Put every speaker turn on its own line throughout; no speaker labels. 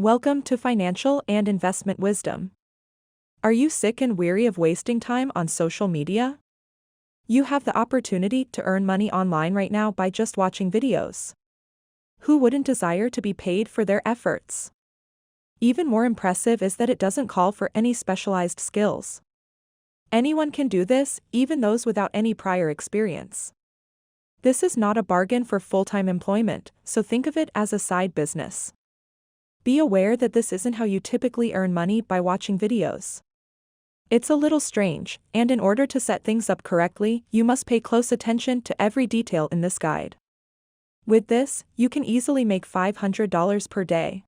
Welcome to Financial and Investment Wisdom. Are you sick and weary of wasting time on social media? You have the opportunity to earn money online right now by just watching videos. Who wouldn't desire to be paid for their efforts? Even more impressive is that it doesn't call for any specialized skills. Anyone can do this, even those without any prior experience. This is not a bargain for full-time employment, so think of it as a side business. Be aware that this isn't how you typically earn money by watching videos. It's a little strange, and in order to set things up correctly, you must pay close attention to every detail in this guide. With this, you can easily make $500 per day.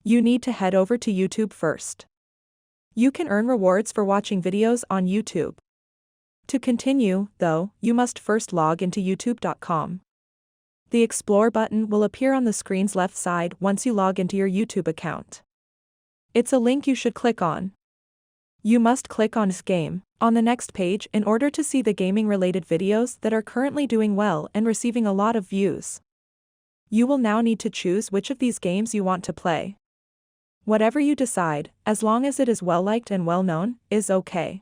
You need to head over to YouTube first. You can earn rewards for watching videos on YouTube. To continue, though, you must first log into youtube.com. The Explore button will appear on the screen's left side once you log into your YouTube account. It's a link you should click on. You must click on this game on the next page in order to see the gaming-related videos that are currently doing well and receiving a lot of views. You will now need to choose which of these games you want to play. Whatever you decide, as long as it is well-liked and well-known, is okay.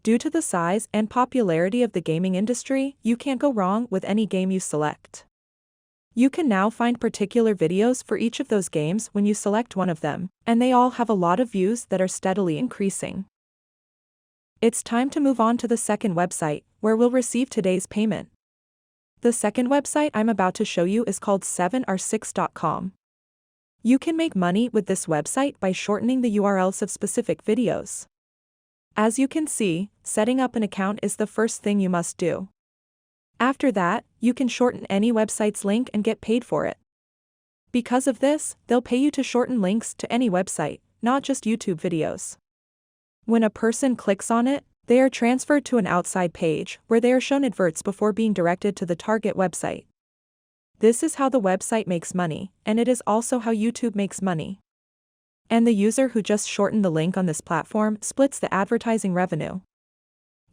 Due to the size and popularity of the gaming industry, you can't go wrong with any game you select. You can now find particular videos for each of those games when you select one of them, and they all have a lot of views that are steadily increasing. It's time to move on to the second website, where we'll receive today's payment. The second website I'm about to show you is called 7r6.com. You can make money with this website by shortening the URLs of specific videos. As you can see, setting up an account is the first thing you must do. After that, you can shorten any website's link and get paid for it. Because of this, they'll pay you to shorten links to any website, not just YouTube videos. When a person clicks on it, they are transferred to an outside page where they are shown adverts before being directed to the target website. This is how the website makes money, and it is also how YouTube makes money. And the user who just shortened the link on this platform splits the advertising revenue.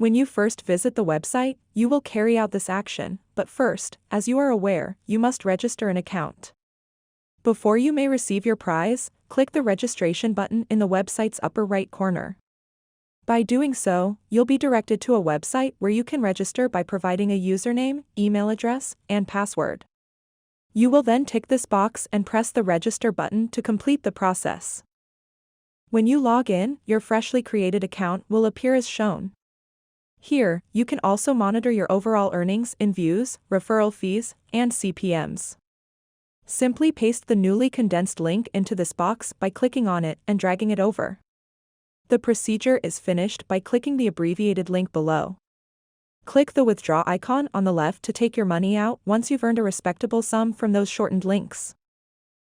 When you first visit the website, you will carry out this action, but first, as you are aware, you must register an account. Before you may receive your prize, click the registration button in the website's upper right corner. By doing so, you'll be directed to a website where you can register by providing a username, email address, and password. You will then tick this box and press the register button to complete the process. When you log in, your freshly created account will appear as shown. Here, you can also monitor your overall earnings in views, referral fees, and CPMs. Simply paste the newly condensed link into this box by clicking on it and dragging it over. The procedure is finished by clicking the abbreviated link below. Click the withdraw icon on the left to take your money out once you've earned a respectable sum from those shortened links.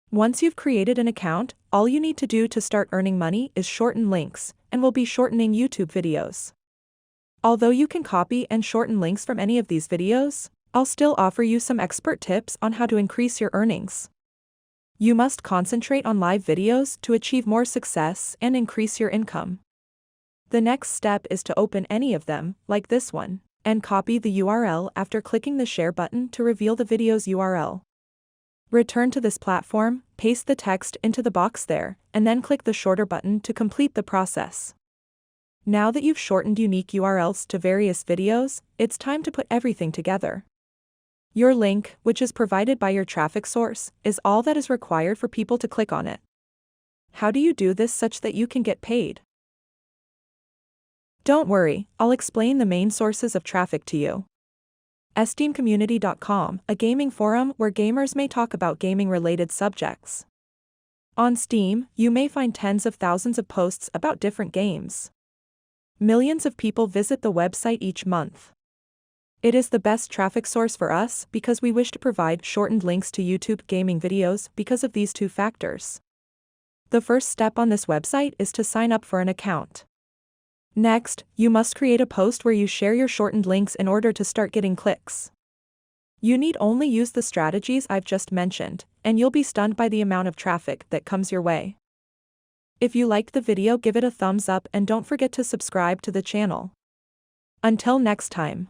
Once you've created an account, all you need to do to start earning money is shorten links, and we'll be shortening YouTube videos. Although you can copy and shorten links from any of these videos, I'll still offer you some expert tips on how to increase your earnings. You must concentrate on live videos to achieve more success and increase your income. The next step is to open any of them, like this one, and copy the URL after clicking the share button to reveal the video's URL. Return to this platform, paste the text into the box there, and then click the shorter button to complete the process. Now that you've shortened unique URLs to various videos, it's time to put everything together. Your link, which is provided by your traffic source, is all that is required for people to click on it. How do you do this such that you can get paid? Don't worry, I'll explain the main sources of traffic to you. SteamCommunity.com, a gaming forum where gamers may talk about gaming-related subjects. On Steam, you may find tens of thousands of posts about different games. Millions of people visit the website each month. It is the best traffic source for us because we wish to provide shortened links to YouTube gaming videos because of these two factors. The first step on this website is to sign up for an account. Next, you must create a post where you share your shortened links in order to start getting clicks. You need only use the strategies I've just mentioned, and you'll be stunned by the amount of traffic that comes your way. If you liked the video, give it a thumbs up and don't forget to subscribe to the channel. Until next time.